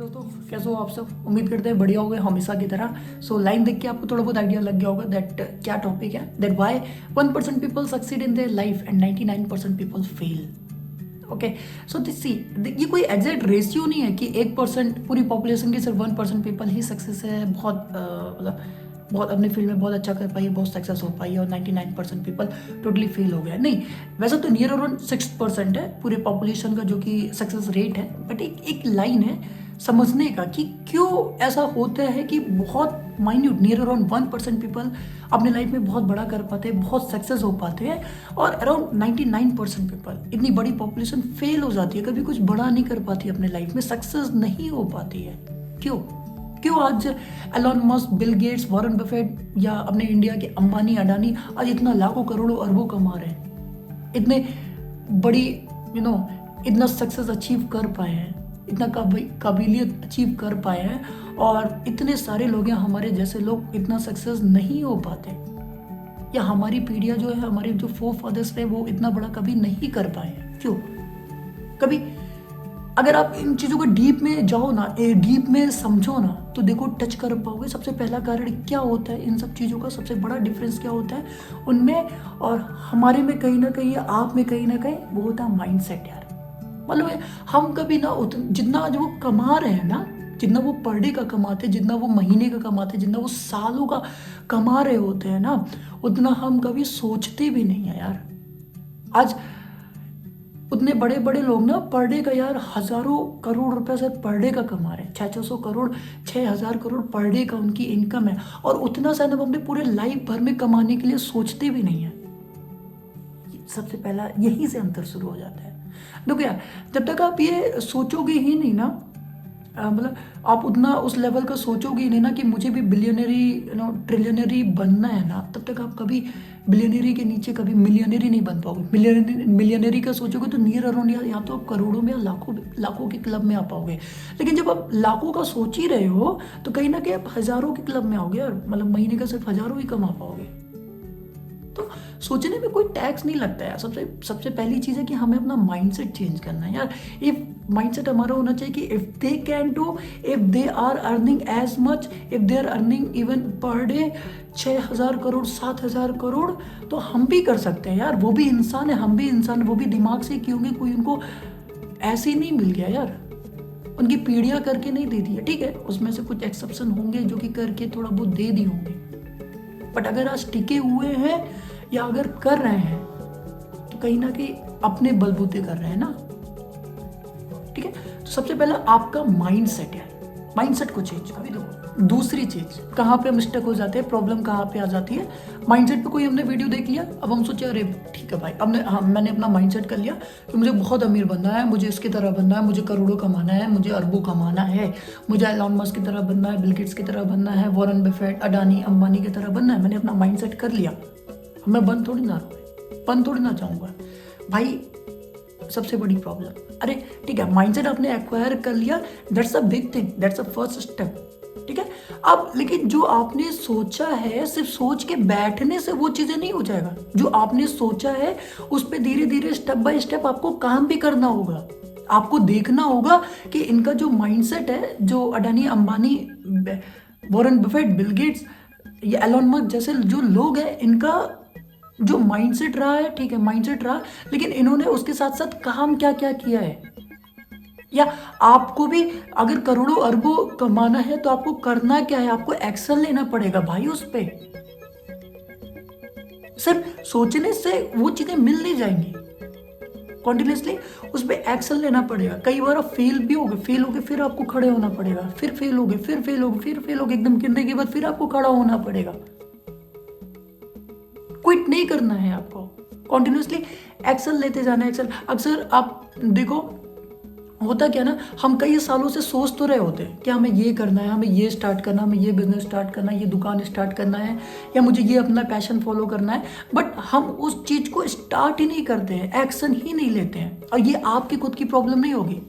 दोस्तों, कैसे हो आप सब। उम्मीद करते हैं बढ़िया हो गए हमेशा की तरह। सो लाइन देख के आपको थोड़ा बहुत आइडिया लग गया होगा दैट क्या टॉपिक है, that why 1% people succeed in their life and 99% people fail. Okay, so this see, ये कोई एग्जैक्ट रेशियो नहीं है कि 1% पूरी पॉपुलेशन के सिर्फ 1% पीपल ही सक्सेस है, बहुत मतलब बहुत अपने फील्ड में बहुत अच्छा कर पाई है, बहुत सक्सेस हो पाई है, और 99% पीपल टोटली फेल हो गया। नहीं, वैसे तो नियर अराउंड 6% है पूरे पॉपुलेशन का जो कि सक्सेस रेट है, बट एक लाइन है समझने का कि क्यों ऐसा होता है कि बहुत माइन्यूट नियर अराउंड 1% पीपल अपने लाइफ में बहुत बड़ा कर पाते हैं, बहुत सक्सेस हो पाते हैं, और अराउंड 99% पीपल, इतनी बड़ी पॉपुलेशन फेल हो जाती है, कभी कुछ बड़ा नहीं कर पाती अपने लाइफ में, सक्सेस नहीं हो पाती है। क्यों क्यों आज Elon Musk, Bill Gates, Warren Buffett या अपने इंडिया के अंबानी, अडानी आज इतना लाखों करोड़ों अरबों कमा रहे हैं, इतने बड़ी इतना सक्सेस अचीव कर पाए हैं, इतना काबिलियत अचीव कर पाए हैं, और इतने सारे लोग हैं हमारे जैसे लोग इतना सक्सेस नहीं हो पाते, या हमारी पीढ़ियां जो है, हमारे जो फोर फादर्स थे वो इतना बड़ा कभी नहीं कर पाए हैं। क्यों? कभी अगर आप इन चीज़ों को डीप में जाओ ना, डीप में समझो ना, तो देखो टच कर पाओगे। सबसे पहला कारण क्या होता है इन सब चीज़ों का, सबसे बड़ा डिफरेंस क्या होता है उनमें और हमारे में, कहीं ना कहीं आप में कहीं ना कहीं, वो होता है माइंडसेट यार। मतलब हम कभी ना जितना जो वो कमा रहे हैं ना, जितना वो पर डे का कमाते, जितना वो महीने का कमाते, जितना वो सालों का कमा रहे होते हैं ना, उतना हम कभी सोचते भी नहीं है यार। आज उतने बड़े बड़े लोग ना पर डे का यार हजारों करोड़ रुपए से पर डे का कमा रहे हैं, 600 करोड़ 6000 करोड़ पर डे का उनकी इनकम है, और उतना सा हम अपने पूरे लाइफ भर में कमाने के लिए सोचते भी नहीं है। सबसे पहला यहीं से अंतर शुरू हो जाता है। देखो यार, जब तक आप ये सोचोगे ही नहीं ना, मतलब आप उतना उस लेवल का सोचोगे ही नहीं ना कि मुझे भी बिलियनरी ट्रिलियनरी बनना है ना, तब तक आप कभी बिलियनरी के नीचे कभी मिलियनरी नहीं बन पाओगे। मिलियनरी का सोचोगे तो नियर अराउंड या तो आप करोड़ों में या लाखों के क्लब में आ पाओगे। लेकिन जब आप लाखों का सोच ही रहे हो तो कहीं ना कहीं आप हजारों के क्लब में आओगे, और मतलब महीने का सिर्फ हजारों ही कमा पाओगे। तो सोचने में कोई टैक्स नहीं लगता है। सबसे पहली चीज़ है कि हमें अपना माइंडसेट चेंज करना है यार। ये माइंडसेट हमारा होना चाहिए कि if they can do, if they are earning as much, if they are earning even per day 6000 crore 7000 crore, तो हम भी कर सकते हैं यार। वो भी इंसान है, हम भी इंसान, वो भी दिमाग से किए होंगे, कोई उनको ऐसे ही नहीं मिल गया यार, उनकी पीढ़ियाँ करके नहीं दे दी है। ठीक है, उसमें से कुछ एक्सेप्शन होंगे जो कि करके थोड़ा बहुत दे दी होंगे, बट अगर आज टिके हुए हैं या अगर कर रहे हैं तो कहीं ना कहीं अपने बलबूते कर रहे हैं ना। ठीक है, तो सबसे पहला आपका माइंडसेट है, माइंडसेट को चेंज। अभी देखो दूसरी चीज कहाँ पे मिस्टेक हो जाते हैं, प्रॉब्लम कहाँ पे आ जाती है। माइंडसेट पे कोई हमने वीडियो देख लिया, अब हम सोचे अरे ठीक है भाई, मैंने अपना माइंडसेट कर लिया कि मुझे बहुत अमीर बनना है, मुझे इसकी तरह बनना है, मुझे करोड़ों कमाना है, मुझे अरबों कमाना है, मुझे एलोन मस्क की तरह बनना है, बिल गेट्स की तरह बनना है, वॉरेन बफेट, अडानी, अंबानी की तरह बनना है। मैंने अपना माइंडसेट कर लिया, मैं बन थोड़ी ना चाहूँगा भाई। सबसे बड़ी प्रॉब्लम, अरे ठीक है माइंडसेट आपने एक्वायर कर लिया, that's a big thing, that's a first step. ठीक है, अब लेकिन जो आपने सोचा है, सिर्फ सोच के बैठने से वो चीजें नहीं हो जाएगा। जो आपने सोचा है उस पर धीरे धीरे स्टेप बाय स्टेप आपको काम भी करना होगा। आपको देखना होगा कि इनका जो माइंडसेट है, जो Adani, Ambani, Warren Buffett, Bill Gates या एलोन मस्क जैसे जो लोग हैं, इनका जो माइंडसेट रहा है, ठीक है माइंडसेट रहा, लेकिन इन्होंने उसके साथ साथ काम क्या क्या किया है। या आपको भी अगर करोड़ों अरबों कमाना है तो आपको करना क्या है, आपको एक्शन लेना पड़ेगा भाई उस पे। सिर्फ सोचने से वो चीजें मिल नहीं जाएंगी, कॉन्टिन्यूसली उस पर एक्शन लेना पड़ेगा। कई बार आप फेल हो गए, फिर आपको खड़े होना पड़ेगा, फिर फेल हो गए, फिर फेल हो गए, एकदम गिरने के बाद फिर आपको खड़ा होना पड़ेगा। क्विट नहीं करना है आपको, कॉन्टिन्यूसली एक्शन लेते जाना है। एक्शन अक्सर आप देखो होता क्या ना, हम कई सालों से सोच तो रहे होते हैं कि हमें ये करना है, हमें ये स्टार्ट करना है, हमें ये बिजनेस स्टार्ट करना है, ये दुकान स्टार्ट करना है, या मुझे ये अपना पैशन फॉलो करना है, बट हम उस चीज को स्टार्ट ही नहीं करते हैं, एक्शन ही नहीं लेते हैं। और ये आपकी खुद की प्रॉब्लम नहीं होगी,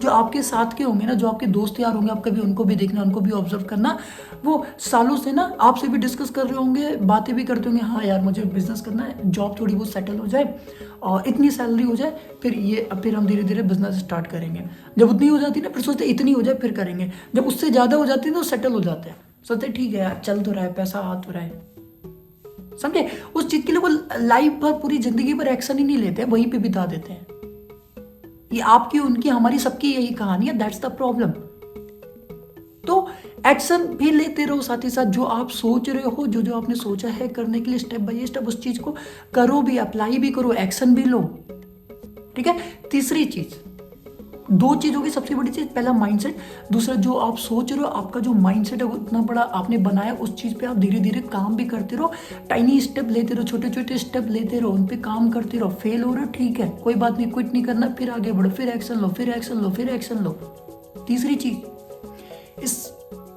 जो आपके साथ के होंगे ना, जो आपके दोस्त यार होंगे, आप कभी उनको भी देखना, उनको भी ऑब्जर्व करना, वो सालों से ना आपसे भी डिस्कस कर रहे होंगे, बातें भी करते होंगे, हाँ यार मुझे बिजनेस करना है, जॉब थोड़ी बहुत सेटल हो जाए और इतनी सैलरी हो जाए, फिर हम धीरे धीरे बिजनेस स्टार्ट करेंगे। जब उतनी हो जाती है ना, फिर सोचते इतनी हो जाए फिर करेंगे। जब उससे ज़्यादा हो जाती है तो सेटल हो जाते हैं, सोचते ठीक है यार चल तो रहा है, पैसा आ तो रहा है, समझे। उस चीज के लिए वो लाइफ भर, पूरी जिंदगी भर एक्शन ही नहीं लेते, वहीं पे बिता देते हैं। ये आपकी, उनकी, हमारी, सबकी यही कहानी है। That's the problem. तो एक्शन भी लेते रहो साथ ही साथ। जो आप सोच रहे हो, जो जो आपने सोचा है करने के लिए, स्टेप बाय स्टेप उस चीज को करो भी, अप्लाई भी करो, एक्शन भी लो, ठीक है। तीसरी चीज, दो चीज होगी। सबसे बड़ी चीज, पहला माइंडसेट, दूसरा जो आप सोच रहे हो, आपका जो माइंडसेट है वो इतना बड़ा आपने बनाया, उस चीज पे आप धीरे धीरे काम भी करते रहो, टाइनी स्टेप लेते रहो, छोटे छोटे स्टेप लेते रहो, उन पे काम करते रहो। फेल हो रहे हो, ठीक है, कोई बात नहीं, क्विट नहीं करना, फिर आगे बढ़ो, फिर एक्शन लो, फिर एक्शन लो, फिर एक्शन लो। तीसरी चीज, इस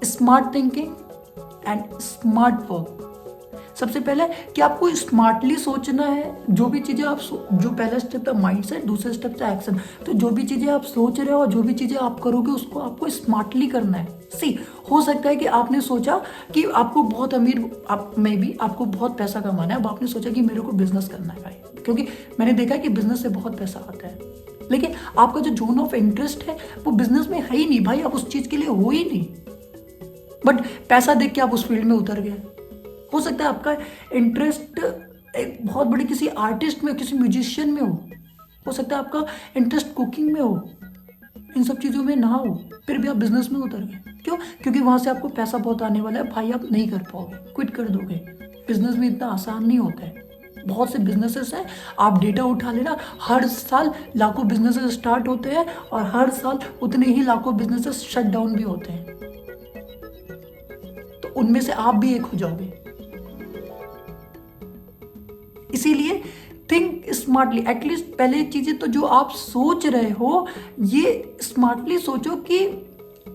smart thinking and smart work. सबसे पहले कि आपको स्मार्टली सोचना है। जो भी चीजें आप जो पहला स्टेप था माइंडसेट, दूसरा स्टेप था एक्शन। तो जो भी चीजें आप सोच रहे हो, जो भी चीजें आप करोगे, उसको आपको स्मार्टली करना है। हो सकता है कि आपने सोचा कि आपको बहुत अमीर, आप में भी आपको बहुत पैसा कमाना है। अब आपने सोचा कि मेरे को बिजनेस करना है भाई, क्योंकि मैंने देखा है कि बिजनेस से बहुत पैसा आता है, लेकिन आपका जो जोन ऑफ इंटरेस्ट है वो बिजनेस में है ही नहीं भाई, आप उस चीज के लिए हो ही नहीं, बट पैसा देख के आप उस फील्ड में उतर गए। हो सकता है आपका इंटरेस्ट एक बहुत बड़े किसी आर्टिस्ट में, किसी म्यूजिशियन में हो सकता है आपका इंटरेस्ट कुकिंग में हो, इन सब चीज़ों में ना हो, फिर भी आप बिजनेस में उतर गए। क्यों? क्योंकि वहां से आपको पैसा बहुत आने वाला है भाई, आप नहीं कर पाओगे, क्विट कर दोगे। बिजनेस में इतना आसान नहीं होता है। बहुत से बिजनेसेस हैं, आप डेटा उठा लेना, हर साल लाखों बिजनेसेस स्टार्ट होते हैं और हर साल उतने ही लाखों बिजनेसेस शट डाउन भी होते हैं। तो उनमें से आप भी एक हो जाओगे। इसीलिए थिंक स्मार्टली। एटलीस्ट पहले चीजें तो जो आप सोच रहे हो, ये स्मार्टली सोचो कि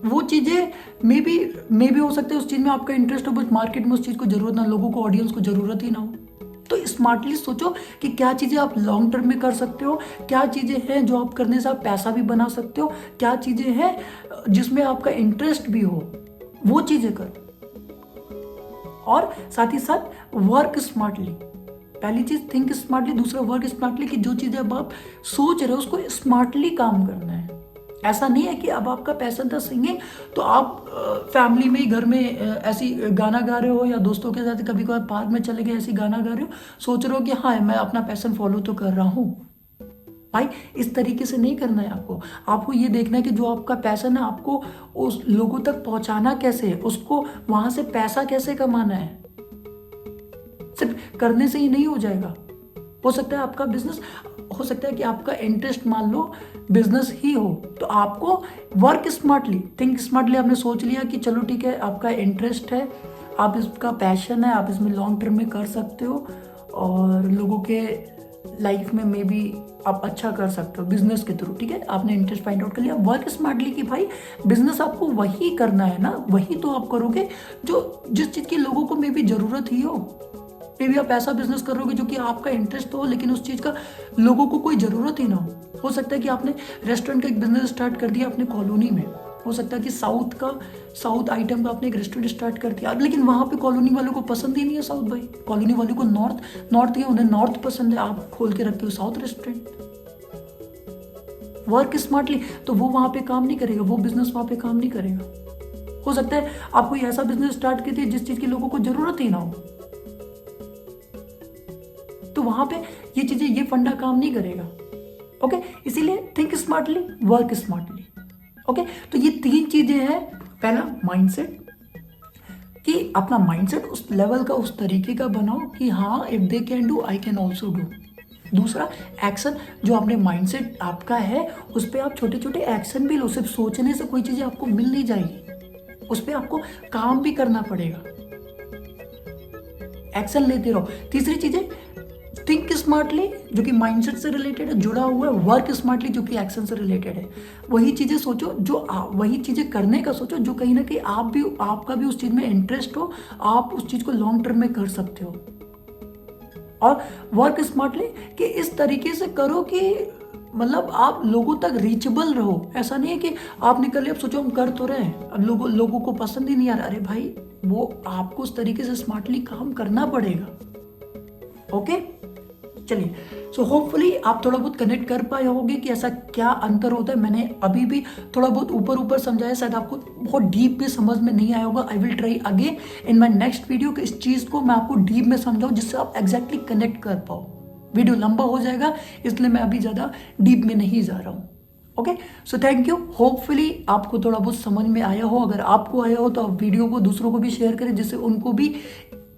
वो चीजें मे भी हो सकता है उस चीज में आपका इंटरेस्ट हो, बट मार्केट में उस चीज को जरूरत ना, लोगों को, ऑडियंस को जरूरत ही ना हो। तो स्मार्टली सोचो कि क्या चीजें आप लॉन्ग टर्म में कर सकते हो, क्या चीजें हैं जो आप करने से आप पैसा भी बना सकते हो, क्या चीजें हैं जिसमें आपका इंटरेस्ट भी हो, वो चीजें करो। और साथ ही साथ वर्क स्मार्टली। पहली चीज थिंक स्मार्टली, दूसरा वर्क स्मार्टली, कि जो चीजें अब आप सोच रहे हो उसको स्मार्टली काम करना है। ऐसा नहीं है कि अब आपका पैशन था सिंगिंग, तो आप फैमिली में, घर में ऐसी गाना गा रहे हो, या दोस्तों के साथ कभी कभार पार्क में चले गए ऐसी गाना गा रहे हो, सोच रहे हो कि हाँ मैं अपना पैशन फॉलो तो कर रहा हूँ। भाई इस तरीके से नहीं करना है आपको ये देखना है कि जो आपका पैशन है, आपको उस लोगों तक पहुंचाना कैसे है, उसको वहां से पैसा कैसे कमाना है। सिर्फ करने से ही नहीं हो जाएगा। हो सकता है आपका बिजनेस, हो सकता है कि आपका इंटरेस्ट मान लो बिजनेस ही हो, तो आपको वर्क स्मार्टली, थिंक स्मार्टली। आपने सोच लिया कि चलो ठीक है, आपका इंटरेस्ट है, आप इसका पैशन है, आप इसमें लॉन्ग टर्म में कर सकते हो और लोगों के लाइफ में मे बी आप अच्छा कर सकते हो बिजनेस के थ्रू। ठीक है, आपने इंटरेस्ट फाइंड आउट कर लिया। वर्क स्मार्टली कि भाई बिजनेस आपको वही करना है ना, वही तो आप करोगे जो जिस चीज की लोगों को मे बी जरूरत ही हो। मे बी आप ऐसा बिजनेस करोगे जो कि आपका इंटरेस्ट हो, लेकिन उस चीज का लोगों को कोई जरूरत ही ना हो सकता है कि आपने रेस्टोरेंट का एक बिजनेस स्टार्ट कर दिया अपने कॉलोनी में, हो सकता है कि साउथ आइटम का आपने एक रेस्टोरेंट स्टार्ट कर दिया, लेकिन वहां पे कॉलोनी वालों को पसंद ही नहीं है साउथ। भाई कॉलोनी वालों को नॉर्थ है, उन्हें नॉर्थ पसंद है, आप खोल के रखे हो साउथ रेस्टोरेंट। वर्क स्मार्टली, तो वो वहां पे काम नहीं करेगा, वो बिजनेस वहां पे काम नहीं करेगा। हो सकता है आप कोई ऐसा बिजनेस स्टार्ट करते जिस चीज की लोगों को जरूरत ही ना हो, तो वहां पे ये चीजें, ये फंडा काम नहीं करेगा। ओके, इसीलिए think smartly, work smartly. Okay, तो ये तीन चीजें हैं। पहला माइंडसेट, कि अपना माइंडसेट उस लेवल का, उस तरीके का बनाओ कि हाँ if they can do I can also do. दूसरा एक्शन, जो आपने माइंडसेट आपका है उस पर आप छोटे छोटे एक्शन भी लो। सिर्फ सोचने से कोई चीजें आपको मिल नहीं जाएगी, उस पर आपको काम भी करना पड़ेगा, एक्शन लेते रहो। तीसरी चीज है थिंक स्मार्टली, जो कि माइंडसेट से रिलेटेड है, जुड़ा हुआ है। वर्क स्मार्टली, जो कि एक्शन से रिलेटेड है। वही चीजें सोचो, वही चीजें करने का सोचो जो कहीं ना कहीं आपका भी उस चीज में इंटरेस्ट हो, आप उस चीज को लॉन्ग टर्म में कर सकते हो। और वर्क स्मार्टली कि इस तरीके से करो कि मतलब आप लोगों तक रीचेबल रहो। ऐसा नहीं है कि आपने कर लिया, अब सोचो हम कर तो रहे हैं, अब लोगों को पसंद ही नहीं आ रहा। अरे भाई, वो आपको उस तरीके से स्मार्टली काम करना पड़ेगा। ओके, चलिए, सो होपफुली आप थोड़ा बहुत कनेक्ट कर पाए होंगे कि ऐसा क्या अंतर होता है। मैंने अभी भी थोड़ा बहुत ऊपर ऊपर समझाया, शायद आपको बहुत डीप भी समझ में नहीं आया होगा। I will try again in my next video कि इस चीज़ को मैं आपको डीप में समझाऊं, जिससे आप एग्जैक्टली कनेक्ट कर पाओ। वीडियो लंबा हो जाएगा, इसलिए मैं अभी ज़्यादा डीप में नहीं जा रहा हूँ। Okay, so thank you. Hopefully आपको थोड़ा बहुत समझ में आया हो। अगर आपको आया हो तो आप वीडियो को दूसरों को भी शेयर करें, जिससे उनको भी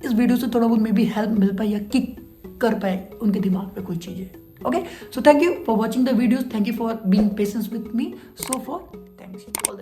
इस वीडियो से थोड़ा बहुत मे बी हेल्प मिल पाए या किक कर पाए उनके दिमाग पे कोई चीज़ें। Okay, so thank you for watching the videos, thank you for being patience with me so for, thanks all the